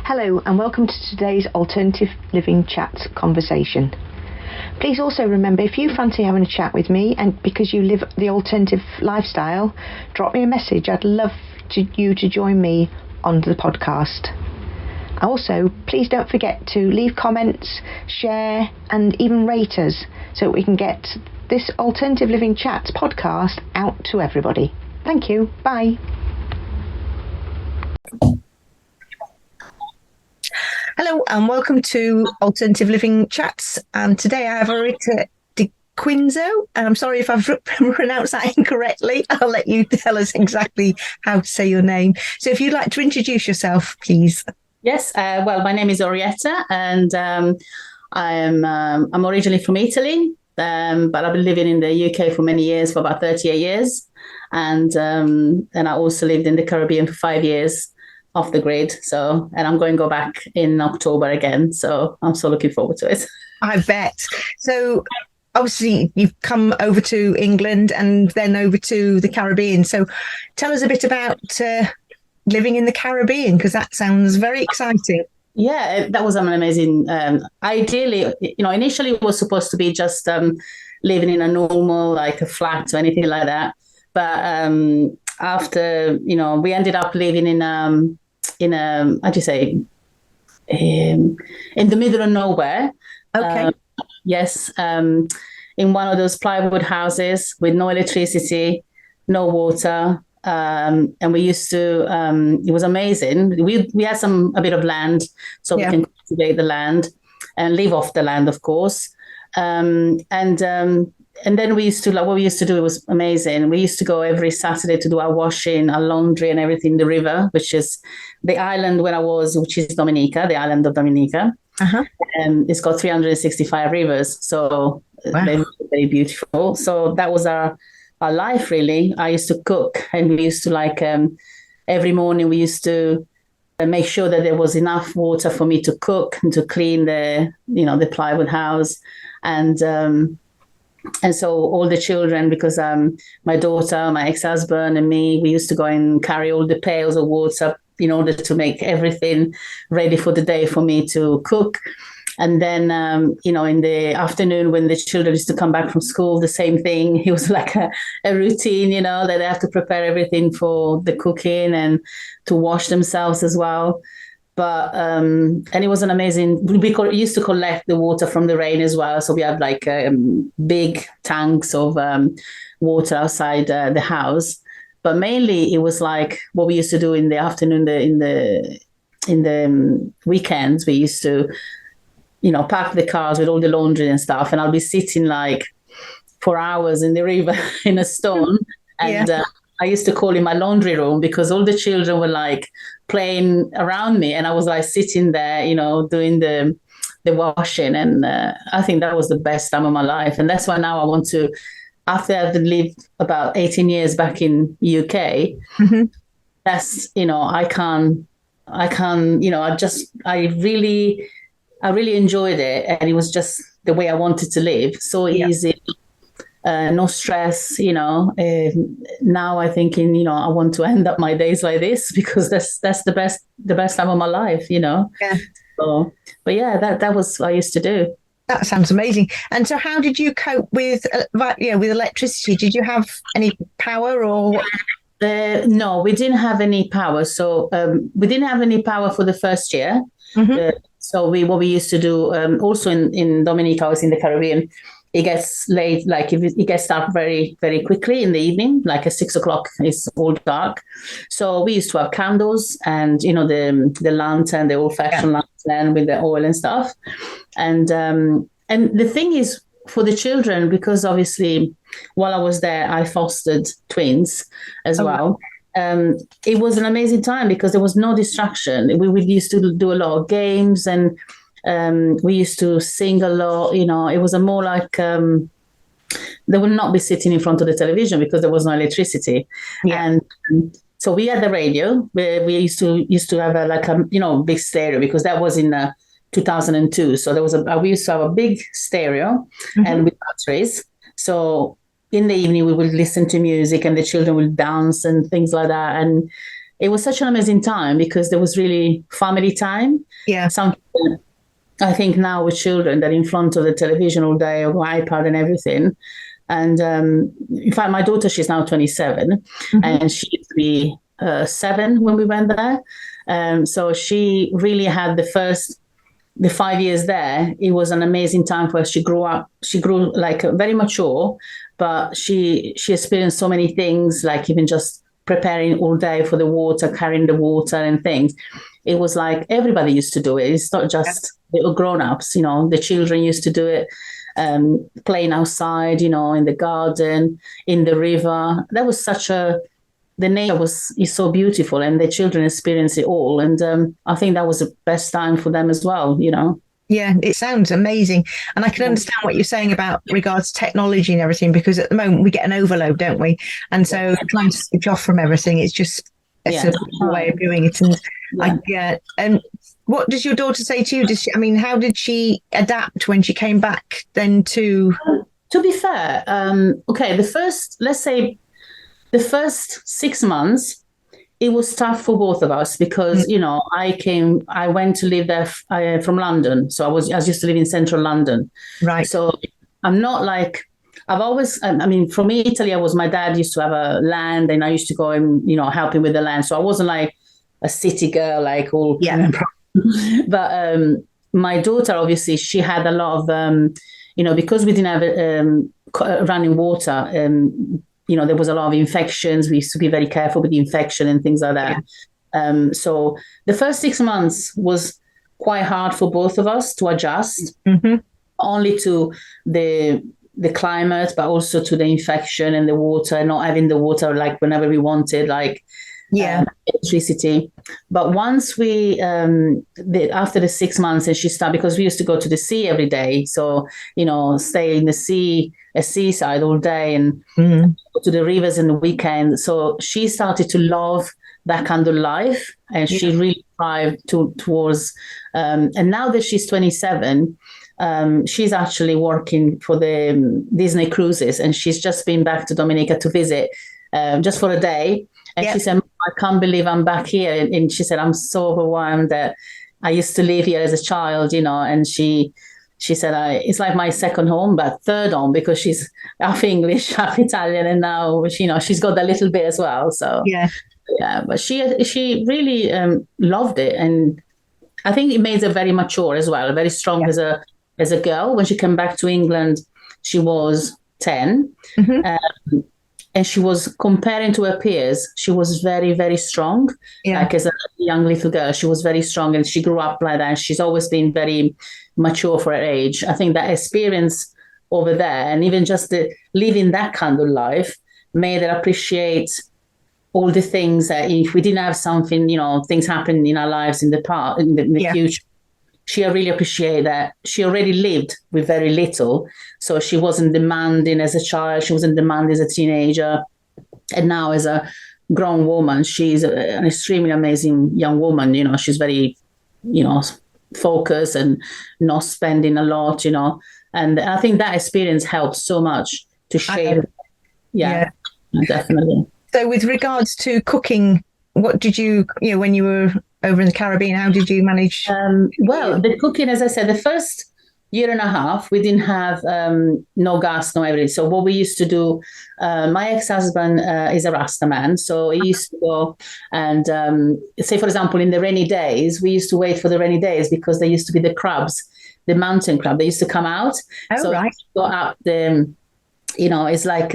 Hello and welcome to today's Alternative Living Chat conversation. Please also remember, if you fancy having a chat with me and because you live the alternative lifestyle, drop me a message. I'd love you to join me on the podcast. Also, please don't forget to leave comments, share and even rate us so we can get this Alternative Living Chat podcast out to everybody. Thank you. Bye. Hello and welcome to Alternative Living Chats. And today I have Orietta Di Quinzio, and I'm sorry if I've pronounced that incorrectly. I'll let you tell us exactly how to say your name. So if you'd like to introduce yourself, please. Yes, well, my name is Orietta, and I'm originally from Italy, but I've been living in the UK for many years, for about 38 years, and I also lived in the Caribbean for 5 years. Off the grid, and I'm going to go back in October again, so I'm so looking forward to it. I bet. So obviously you've come over to England and then over to the Caribbean, so tell us a bit about living in the Caribbean, because that sounds very exciting. Yeah, that was an amazing, ideally, initially it was supposed to be just living in a normal, like a flat or anything like that, but after, we ended up living in how do you say, in the middle of nowhere. Okay. Yes. In one of those plywood houses with no electricity, no water. And we used to, it was amazing. We had a bit of land, so we can cultivate the land and live off the land, of course. And then we used to, what we used to do, it was amazing. We used to go every Saturday to do our washing, our laundry and everything in the river, which is the island where I was, which is Dominica, the island of Dominica. Uh-huh. And it's got 365 rivers. So they're very beautiful. So that was our life, really. I used to cook, and we used to every morning we used to make sure that there was enough water for me to cook and to clean the plywood house. And so all the children, because my daughter, my ex-husband and me, we used to go and carry all the pails of water in order to make everything ready for the day for me to cook. And then, in the afternoon when the children used to come back from school, the same thing. It was like a routine, that they have to prepare everything for the cooking and to wash themselves as well. But and it was an amazing. We used to collect the water from the rain as well, so we had big tanks of water outside the house. But mainly, it was like what we used to do in the afternoon, in the weekends. We used to, park the cars with all the laundry and stuff, and I'll be sitting for hours in the river in a stone, and I used to call it my laundry room because all the children were playing around me, and I was sitting there, doing the washing, and I think that was the best time of my life. And that's why now I want to, after I've lived about 18 years back in UK, mm-hmm. that's I really enjoyed it, and it was just the way I wanted to live, so easy. No stress, now I thinking, I want to end up my days like this because that's the best time of my life, Yeah. So, but yeah, that was what I used to do. That sounds amazing. And so how did you cope with electricity? Did you have any power or? No, we didn't have any power. So we didn't have any power for the first year. Mm-hmm. So what we used to do also in Dominica, I was in the Caribbean, it gets late, it gets dark very, very quickly in the evening, at 6 o'clock, it's all dark. So we used to have candles and, the lantern, the old-fashioned lantern with the oil and stuff. And the thing is, for the children, because obviously while I was there, I fostered twins as well. It was an amazing time because there was no distraction. We used to do a lot of games, and we used to sing a lot. It was a more they would not be sitting in front of the television because there was no electricity. And so we had the radio. We used to have a big stereo, because that was in 2002. So we used to have a big stereo, mm-hmm. and with batteries. So in the evening we would listen to music, and the children would dance and things like that. And it was such an amazing time because there was really family time. Yeah. Something I think now with children that are in front of the television all day or iPad and everything. And in fact, my daughter, she's now 27, and she used to be 7 when we went there. So she really had the 5 years there. It was an amazing time for her. She grew up. She grew like very mature, but she experienced so many things, like even just preparing all day for the water, carrying the water and things. It was like everybody used to do it. It's not just the grown-ups, you know, the children used to do it, playing outside, you know, in the garden, in the river. That was the nature is so beautiful, and the children experience it all. And I think that was the best time for them as well, you know. Yeah, it sounds amazing. And I can understand what you're saying about regards to technology and everything, because at the moment we get an overload, don't we? And so trying to switch off from everything, it's just a simple way of doing it. And and what does your daughter say to you? How did she adapt when she came back then to? To be fair, let's say the first 6 months, it was tough for both of us because, you know, I went to live there from London. So I used to live in central London. Right. So I'm not like, I've always, for me, Italy, my dad used to have a land and I used to go and, you know, help him with the land. So I wasn't like a city girl, like all. Yeah. But my daughter, obviously, she had a lot of, you know, because we didn't have running water, you know, there was a lot of infections. We used to be very careful with the infection and things like that. Yeah. So the first 6 months was quite hard for both of us to adjust, only to the climate, but also to the infection and the water, not having the water like whenever we wanted, like electricity. But once we, after the 6 months, and she started, because we used to go to the sea every day. So, you know, stay in the sea, a seaside all day and go to the rivers in the weekend. So she started to love that kind of life, and she really thrived towards, and now that she's 27, she's actually working for the Disney cruises, and she's just been back to Dominica to visit just for a day. And she said, I can't believe I'm back here. And she said, I'm so overwhelmed that I used to live here as a child, you know. And she said, it's like my second home, but third home, because she's half English, half Italian. And now, you know, she's got a little bit as well. So, but she really loved it. And I think it made her very mature as well, very strong as a girl. When she came back to England, she was 10. And she was, comparing to her peers, she was very, very strong. Like as a young little girl, she was very strong, and she grew up like that. She's always been very mature for her age. I think that experience over there, and even just living that kind of life, made her appreciate all the things that if we didn't have something, you know, things happen in our lives in the past, in the future. She really appreciated that she already lived with very little. So she wasn't demanding as a child. She wasn't demanding as a teenager. And now as a grown woman, she's an extremely amazing young woman. You know, she's very, you know, focused and not spending a lot, you know. And I think that experience helped so much to shape. Definitely. So with regards to cooking, what did you know, when you were over in the Caribbean, how did you manage? Well, the cooking, as I said, the first year and a half, we didn't have no gas, no everything. So what we used to do, my ex-husband is a Rasta man. So he used to go and say, for example, in the rainy days, we used to wait for the rainy days because there used to be the crabs, the mountain crab. They used to come out. Go up the... You know, it's like,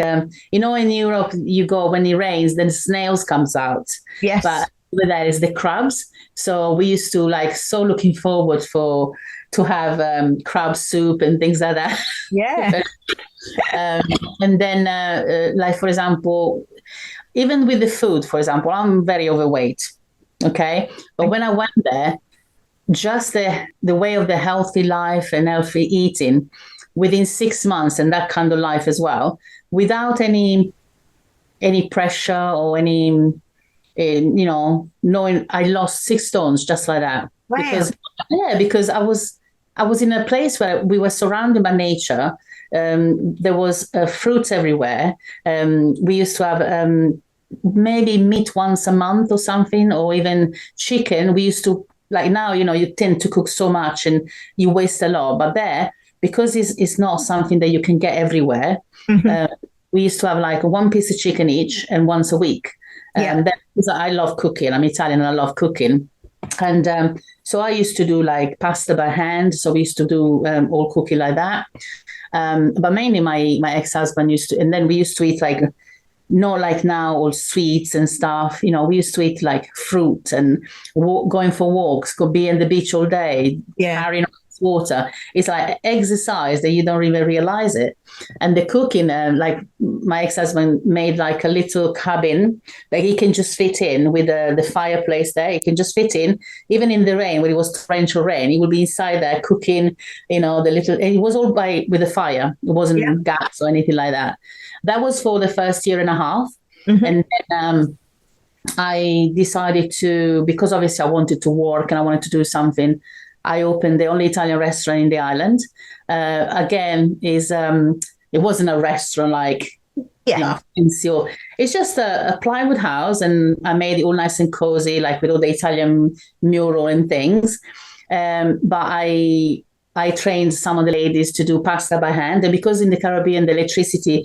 you know, in Europe, you go when it rains, then snails comes out. Yes. But with that is the crabs. So we used to so looking forward to have crab soup and things like that. Yeah. And then, like, for example, even with the food, for example, I'm very overweight. Okay. But when I went there, just the way of the healthy life and healthy eating, within 6 months, and that kind of life as well, without any pressure or any, you know, knowing I lost 6 stones just like that. Wow. Because I was in a place where we were surrounded by nature. There was fruits everywhere. We used to have maybe meat once a month or something, or even chicken. We used to, like now, you tend to cook so much and you waste a lot. But there, because it's not something that you can get everywhere, we used to have like one piece of chicken each and once a week. Because I love cooking. I'm Italian and I love cooking. And so I used to do like pasta by hand. So we used to do all cooking like that. But mainly my ex-husband used to, and then we used to eat like, not like now, all sweets and stuff. We used to eat like fruit and going for walks, go be in the beach all day, carrying water. It's like exercise that you don't even realize it. And the cooking, like my ex-husband made like a little cabin that he can just fit in with the fireplace there. He can just fit in, even in the rain, when it was torrential rain, he would be inside there cooking, the little, and it was all with a fire. It wasn't gas or anything like that. That was for the first year and a half. And then I decided to, because obviously I wanted to work and I wanted to do something, I opened the only Italian restaurant in the island. Again, it wasn't a restaurant like, it's just a plywood house, and I made it all nice and cozy, like with all the Italian mural and things. But I trained some of the ladies to do pasta by hand, and because in the Caribbean the electricity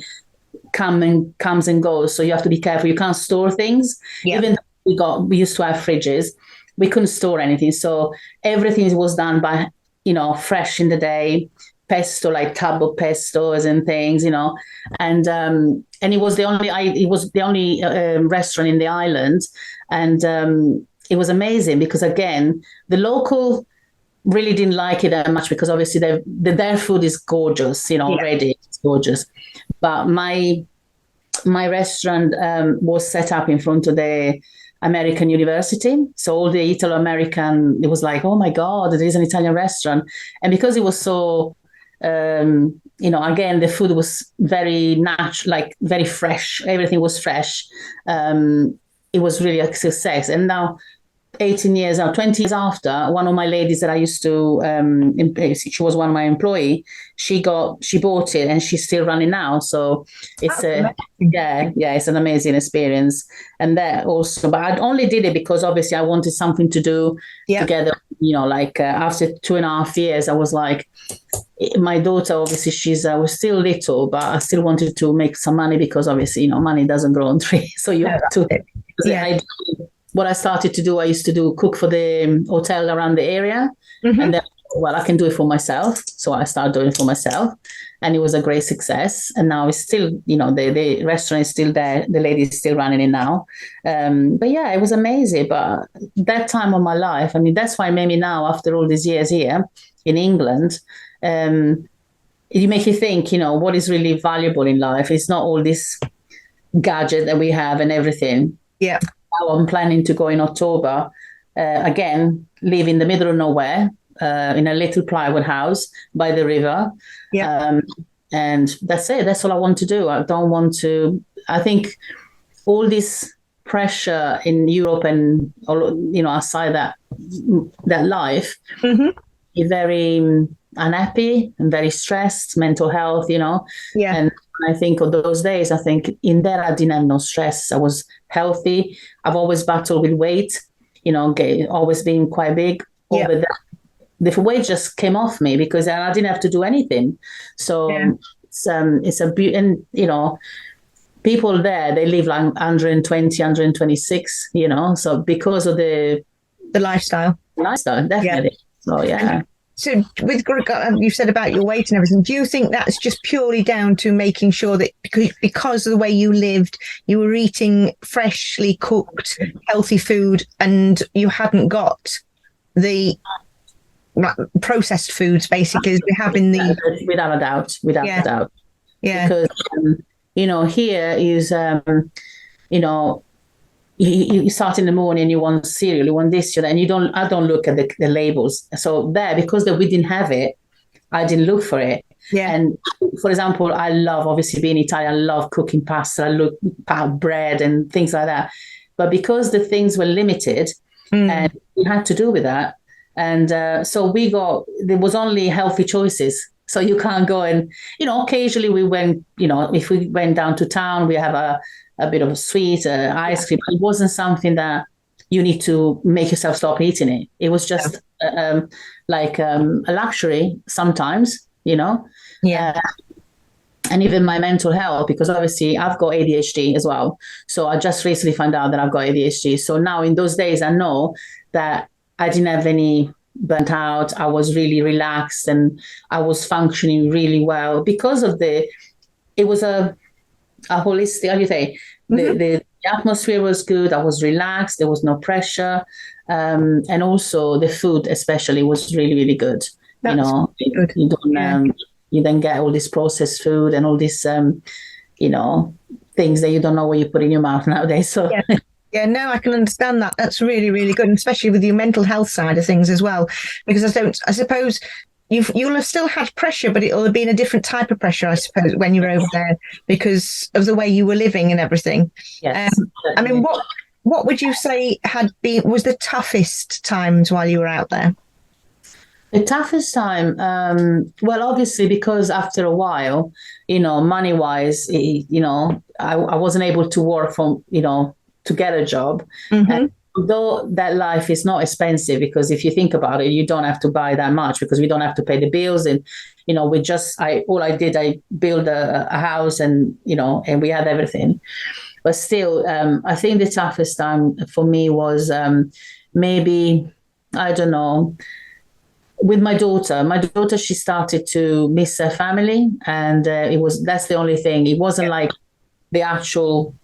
comes and goes, so you have to be careful. You can't store things. Even though we used to have fridges, we couldn't store anything. So everything was done by, fresh in the day, pesto, like tub of pestos and things, and it was the only restaurant in the island. And it was amazing because, again, the local really didn't like it that much because obviously their food is gorgeous, already it's gorgeous. But my restaurant was set up in front of the American university. So all the Italo-American, it was like, oh my God, there is an Italian restaurant. And because it was so, again, the food was very natural, like very fresh. Everything was fresh. It was really a success. And now 20 years after, one of my ladies that I used to, she was one of my employees, she bought it and she's still running now. So it's it's an amazing experience. And that also, but I only did it because obviously I wanted something to do together. After 2.5 years, I was like, my daughter, obviously she's was still little, but I still wanted to make some money because obviously, money doesn't grow on trees. So you have to, what I started to do, I used to cook for the hotel around the area. And then, I can do it for myself. So I started doing it for myself. And it was a great success. And now it's still, the restaurant is still there. The lady is still running it now. But yeah, it was amazing. But that time of my life, that's why maybe now, after all these years here in England, it makes you think, what is really valuable in life. It's not all this gadget that we have and everything. Yeah. Now I'm planning to go in October, again, live in the middle of nowhere, in a little plywood house by the river. And that's it. That's all I want to do. I don't want to, I think all this pressure in Europe and, outside that life, is very unhappy and very stressed, mental health, And I think of those days, in there I didn't have no stress. I was healthy. I've always battled with weight, always been quite big. Over that, the weight just came off me because I didn't have to do anything. So it's a beauty, and people there, they live like 120, 126, so because of the lifestyle, definitely. So So with you said about your weight and everything, do you think that's just purely down to making sure that because of the way you lived, you were eating freshly cooked, healthy food, and you hadn't got the processed foods, basically, as we have in the... Without a doubt. Yeah. Because, here is, you start in the morning, you want cereal, you want this, and I don't look at the labels. So there, because we didn't have it, I didn't look for it. Yeah. And for example, I love, obviously being Italian, I love cooking pasta, I love bread and things like that. But because the things were limited, and we had to do with that. And so there was only healthy choices. So you can't go and, occasionally we went, if we went down to town, we have a bit of a sweet ice cream. It wasn't something that you need to make yourself stop eating it. It was just a luxury sometimes, you know. Yeah. And even my mental health, because obviously I've got ADHD as well. So I just recently found out that I've got ADHD. So now in those days, I know that I didn't have any burnt out. I was really relaxed and I was functioning really well because of it was a holistic, how do you say, the atmosphere was good. I was relaxed. There was no pressure. And also the food especially was really, really good. That's good. You don't, you then get all this processed food and all these, things that you don't know what you put in your mouth nowadays. So yeah, no, I can understand that. That's really, really good, and especially with your mental health side of things as well. Because I suppose you'll have still had pressure, but it'll have been a different type of pressure, I suppose, when you were over there because of the way you were living and everything. Yes. I mean, what would you say was the toughest times while you were out there? The toughest time, well, obviously, because after a while, money-wise, I wasn't able to work to get a job. And although that life is not expensive, because if you think about it, you don't have to buy that much because we don't have to pay the bills. And, I built a house and we had everything. But still, I think the toughest time for me was maybe, I don't know, with my daughter, she started to miss her family, and that's the only thing. It wasn't like the actual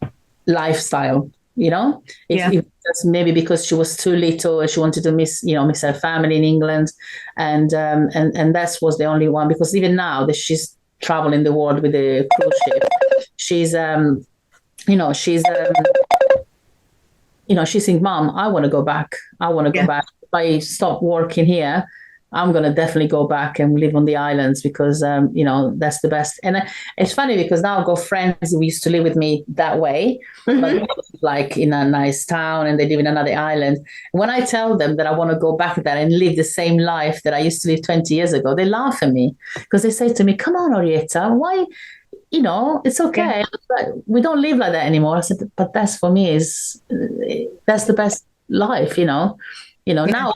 lifestyle, It was maybe because she was too little and she wanted to miss her family in England, and that was the only one. Because even now that she's traveling the world with the cruise ship, she's she's saying, "Mom, I want to go back. I want to go back. If I stop working here, I'm going to definitely go back and live on the islands because, that's the best." And it's funny because now I've got friends who used to live with me that way, but like in a nice town and they live in another island. When I tell them that I want to go back there and live the same life that I used to live 20 years ago, they laugh at me because they say to me, "Come on, Orietta, why? It's okay. But we don't live like that anymore." I said, "But that's for me that's the best life, Now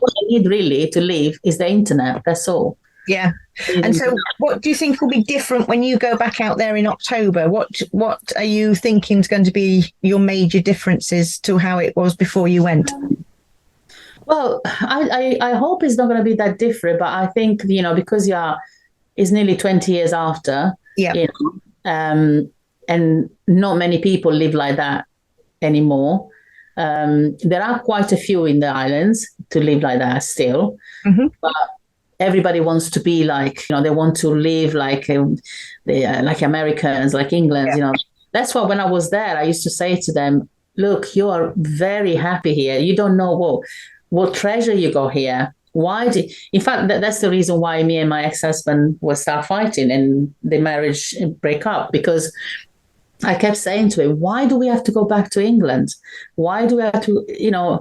what I need really to live is the internet. That's all." Yeah. And so what do you think will be different when you go back out there in October? What are you thinking is going to be your major differences to how it was before you went? Well, I hope it's not going to be that different, but I think, because it's nearly 20 years after, and not many people live like that anymore. There are quite a few in the islands to live like that still, but everybody wants to be like, they want to live like like Americans, like England. That's why when I was there, I used to say to them, "Look, you are very happy here. You don't know what treasure you got here. Why in fact, that's the reason why me and my ex-husband will start fighting and the marriage break up, because I kept saying to him, why do we have to go back to England? Why do we have to,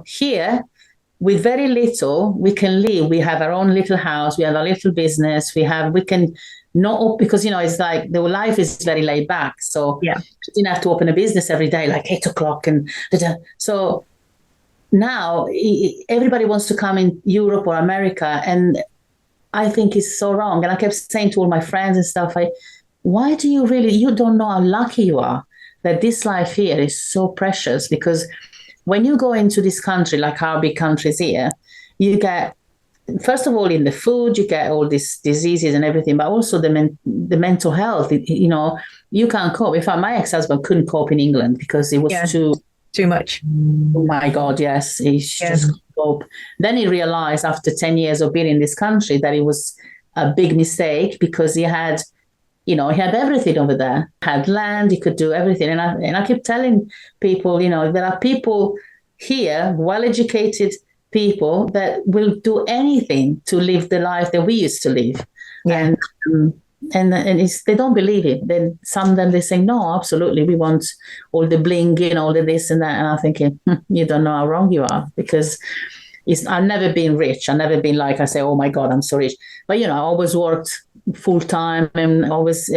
here with very little, we can live. We have our own little house. We have a little business. We can not, because, it's like the life is very laid back. So you didn't have to open a business every day, like 8:00 and so now everybody wants to come in Europe or America. And I think it's so wrong. And I kept saying to all my friends and stuff, why do you don't know how lucky you are that this life here is so precious? Because when you go into this country, like our big countries here, you get, first of all, in the food, you get all these diseases and everything, but also the mental health, you can't cope. In fact, my ex-husband couldn't cope in England because it was too much. Oh my God, yes. He just couldn't cope. Then he realized after 10 years of being in this country that it was a big mistake because he had everything over there. He had land, he could do everything. And I keep telling people, there are people here, well-educated people that will do anything to live the life that we used to live. Yeah. And they don't believe it. Then some of them, they say, no, absolutely, we want all the bling, all the this and that. And I'm thinking, you don't know how wrong you are, because I've never been rich. I've never been like, I say, oh my God, I'm so rich. But, I always worked full time and always,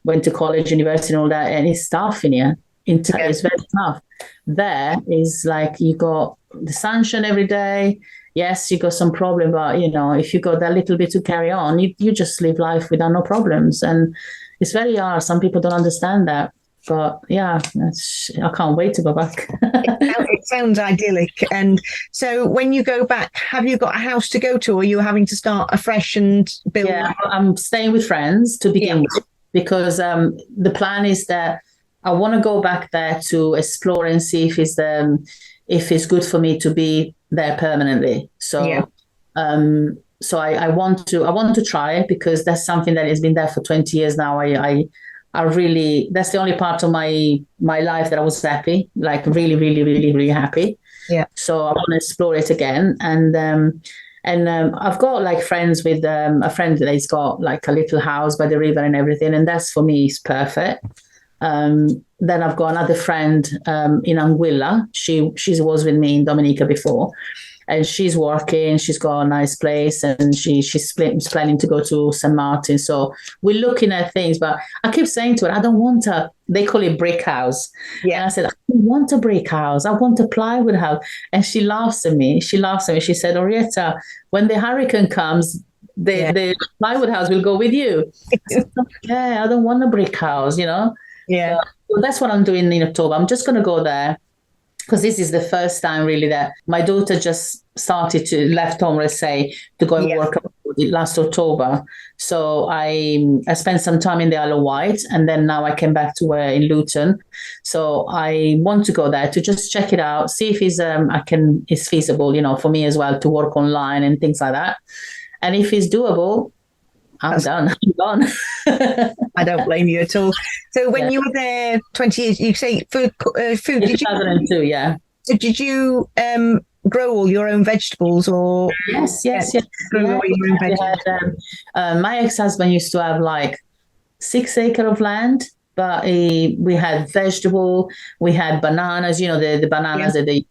went to college, university and all that. And it's tough in here. It's very tough. There is like you got the sunshine every day. Yes, you got some problem, but if you got that little bit to carry on, you just live life without no problems. And it's very hard. Some people don't understand that. But yeah, I can't wait to go back. It sounds idyllic. And so when you go back, have you got a house to go to, or are you having to start afresh and build? Yeah, I'm staying with friends to begin with, because the plan is that I want to go back there to explore and see if it's good for me to be there permanently. So so I want to try it, because that's something that has been there for 20 years now. I really, that's the only part of my life that I was happy, like really, really, really, really happy. Yeah. So I want to explore it again. And I've got like friends with a friend that's got like a little house by the river and everything. And that's, for me, is perfect. Then I've got another friend in Anguilla. She was with me in Dominica before. And she's working, she's got a nice place, and she's planning to go to St. Martin. So we're looking at things, but I keep saying to her, I don't want they call it brick house. Yeah. And I said, I don't want a brick house. I want a plywood house. And she laughs at me. She said, Orietta, when the hurricane comes, the plywood house will go with you. I said, I don't want a brick house, Yeah. So that's what I'm doing in October. I'm just going to go there, because this is the first time really that my daughter just left home, let's say, to go and work last October. So I spent some time in the Isle of Wight, and then now I came back to where in Luton. So I want to go there to just check it out, see if it's feasible, for me as well, to work online and things like that. And if it's doable, I'm done. I'm gone. I don't blame you at all. So when you were there 20 years, you say food. Did 2002, yeah. So did you grow all your own vegetables, or? Yes. Grow all your own vegetables. My ex-husband used to have like 6 acres of land, but we had vegetable, we had bananas, the bananas, the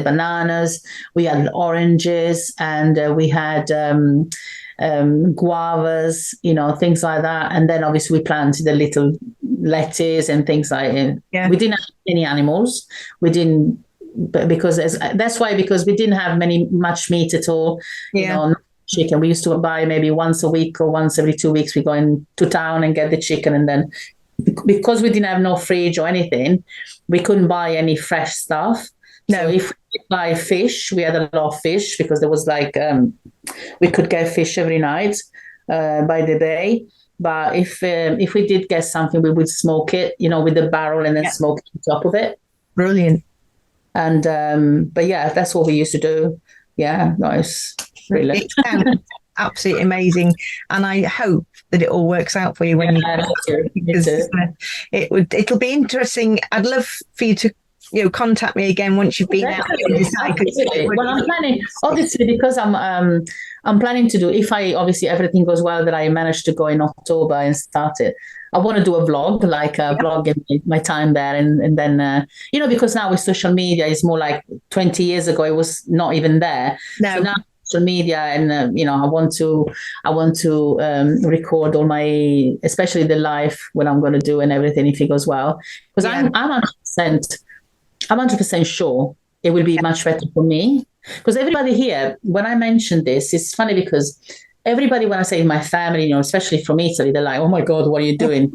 bananas, we had oranges, and we had guavas, things like that. And then obviously we planted the little lettuce and things like it. Yeah. We didn't have any animals. We didn't, because we didn't have much meat at all. Chicken. We used to buy maybe once a week or once every 2 weeks. We go into town and get the chicken, and then because we didn't have no fridge or anything, we couldn't buy any fresh stuff. No. So if we buy fish, we had a lot of fish, because there was like we could get fish every night by the bay. But if we did get something, we would smoke it, with the barrel, and then smoke it on top of it. Brilliant. And but yeah, that's what we used to do. Yeah, nice. Really. It sounds absolutely amazing, and I hope that it all works out for you when it'll be interesting. I'd love for you to contact me again once you've been out. Well, I'm planning, obviously, because I'm planning to do, if obviously everything goes well, that I manage to go in October and start it. I want to do a vlog, like a vlog in my time there, and then because now with social media, it's more like 20 years ago, it was not even there. No. So now social media, and I want to record all my, especially the live, what I'm going to do and everything, if it goes well, because I'm 100% sure it will be much better for me. Because everybody here, when I mention this, it's funny, because everybody, when I say my family, especially from Italy, they're like, oh my God, what are you doing?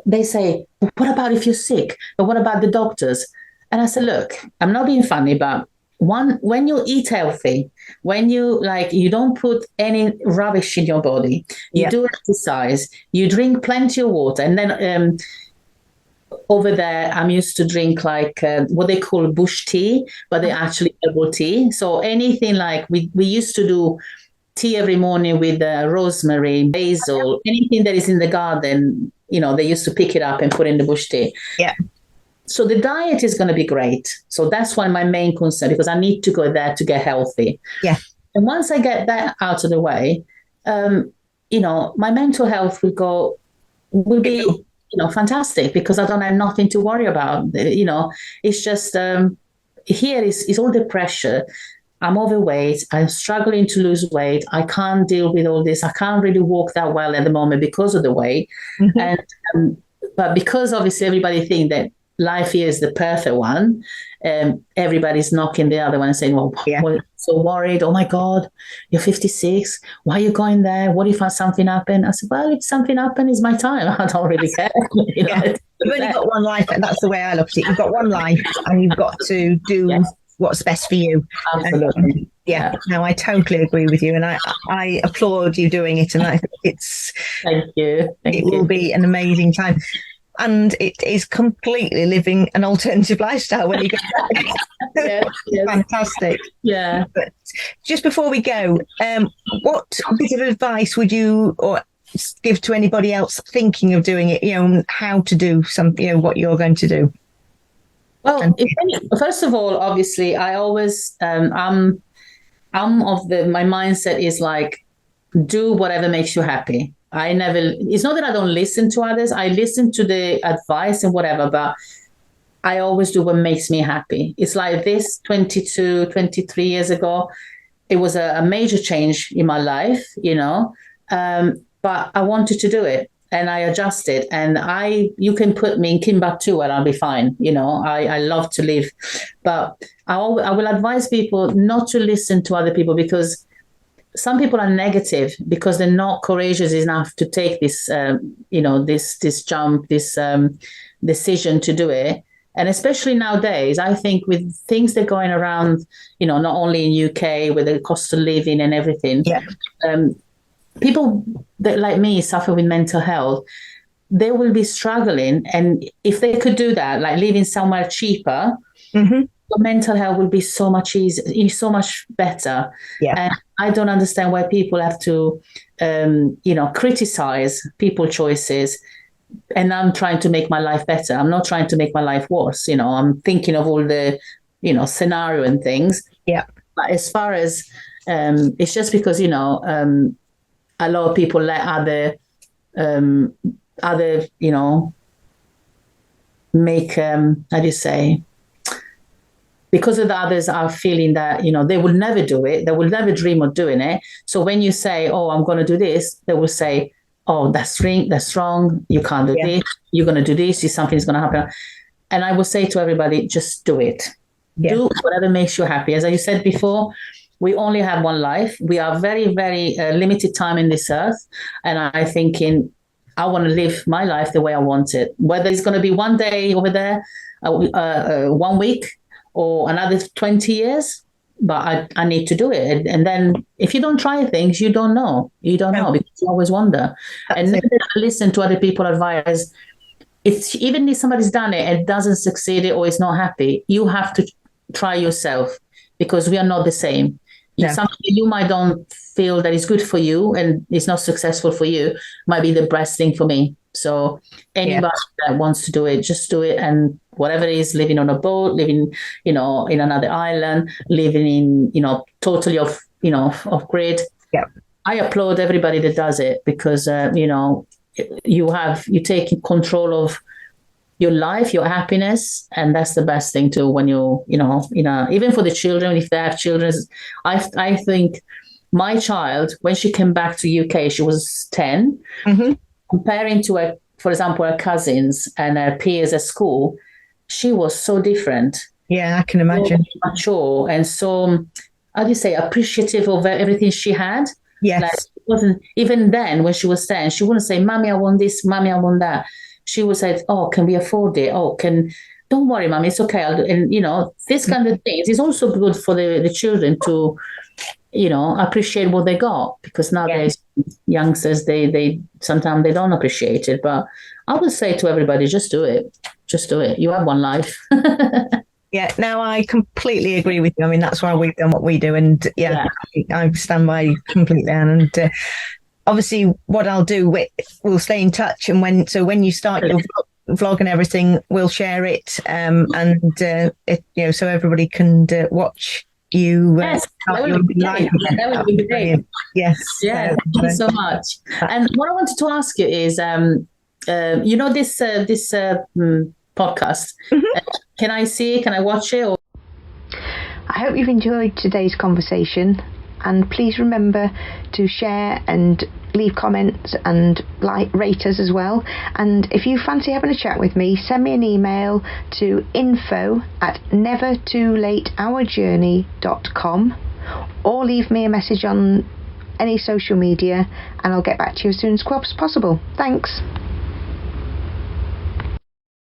They say, what about if you're sick? But what about the doctors? And I said, look, I'm not being funny, but when you eat healthy, when you don't put any rubbish in your body, you do exercise, you drink plenty of water, and then over there, I'm used to drink like what they call bush tea, but they're actually herbal tea. So anything like we used to do tea every morning with rosemary, basil, anything that is in the garden, they used to pick it up and put in the bush tea. Yeah. So the diet is going to be great. So that's one of my main concern, because I need to go there to get healthy. Yeah. And once I get that out of the way, my mental health will be fantastic, because I don't have nothing to worry about. It's just here is all the pressure. I'm overweight. I'm struggling to lose weight. I can't deal with all this. I can't really walk that well at the moment because of the weight. Mm-hmm. And But because obviously everybody think that life here is the perfect one, everybody's knocking the other one and saying, well, so worried. Oh my God, you're 56. Why are you going there? What if something happened? I said, well, if something happened, it's my time. I don't really care. You've only got one life, and that's the way I look at it. You've got one life, and you've got to do what's best for you. Absolutely. No, I totally agree with you, and I applaud you doing it, and I think it's thank you. It will be an amazing time, and it is completely living an alternative lifestyle when you get back. Fantastic. Yeah. But just before we go, what bit of advice would you give to anybody else thinking of doing it? How to do something. What you're going to do. Well, first of all, obviously, I always my mindset is like, do whatever makes you happy. It's not that I don't listen to others. I listen to the advice and whatever, but I always do what makes me happy. It's like this 22, 23 years ago, it was a major change in my life, but I wanted to do it. And I adjusted, and you can put me in Timbuktu and I'll be fine. I love to live, but I will advise people not to listen to other people, because some people are negative because they're not courageous enough to take this, this jump, this decision to do it. And especially nowadays, I think with things that are going around, not only in UK with the cost of living and everything. Yeah. People that, like me, suffer with mental health, they will be struggling. And if they could do that, like living somewhere cheaper, your mental health will be so much easier, so much better. Yeah. And I don't understand why people have to, criticize people's choices. And I'm trying to make my life better. I'm not trying to make my life worse. I'm thinking of all the, scenario and things. Yeah. But as far as, it's just because, a lot of people let other, make, how do you say, because of the others are feeling that, they will never do it. They will never dream of doing it. So when you say, oh, I'm going to do this, they will say, oh, that's wrong. You can't do this. You're going to do this. Something's going to happen. And I will say to everybody, just do it. Yeah. Do whatever makes you happy. As I said before, we only have one life. We are very, very limited time in this earth. And I I want to live my life the way I want it. Whether it's going to be one day over there, 1 week, or another 20 years, but I need to do it. And then if you don't try things, you don't know. You don't know, because you always wonder. And never listen to other people's advice. It's even if somebody's done it and doesn't succeed or is not happy, you have to try yourself, because we are not the same. Something you might don't feel that is good for you and it's not successful for you might be the best thing for me. So anybody that wants to do it, just do it. And whatever it is, living on a boat, living, in another island, living in, totally off grid. Yeah. I applaud everybody that does it, because, you take control of your life, your happiness, and that's the best thing too. When even for the children, if they have children, I think my child, when she came back to UK, she was 10. Comparing to her, for example, her cousins and her peers at school, she was so different. Yeah, I can imagine. So mature and so, how do you say, appreciative of everything she had. Yes. Like, it wasn't even then when she was 10, she wouldn't say, "Mommy, I want this. Mommy, I want that." She would say, "Oh, can we afford it? Oh, don't worry, Mommy, it's okay." And this kind of things is also good for the children to, appreciate what they got, because nowadays youngsters, they sometimes they don't appreciate it. But I would say to everybody, just do it. Just do it. You have one life. Yeah, no, I completely agree with you. I mean, that's why we've done what we do. And I stand by you completely. And obviously what I'll do, we'll stay in touch. And when you start your vlog and everything, we'll share it. So everybody can watch you. Yes, that would be great. That would be great. Yes. Yeah, thank you so much. And what I wanted to ask you is, this podcast, can I see it? Can I watch it? Or? I hope you've enjoyed today's conversation, and please remember to share and leave comments and rate us as well. And if you fancy having a chat with me, send me an email to info@nevertoolateourjourney.com, or leave me a message on any social media, and I'll get back to you as soon as possible. Thanks.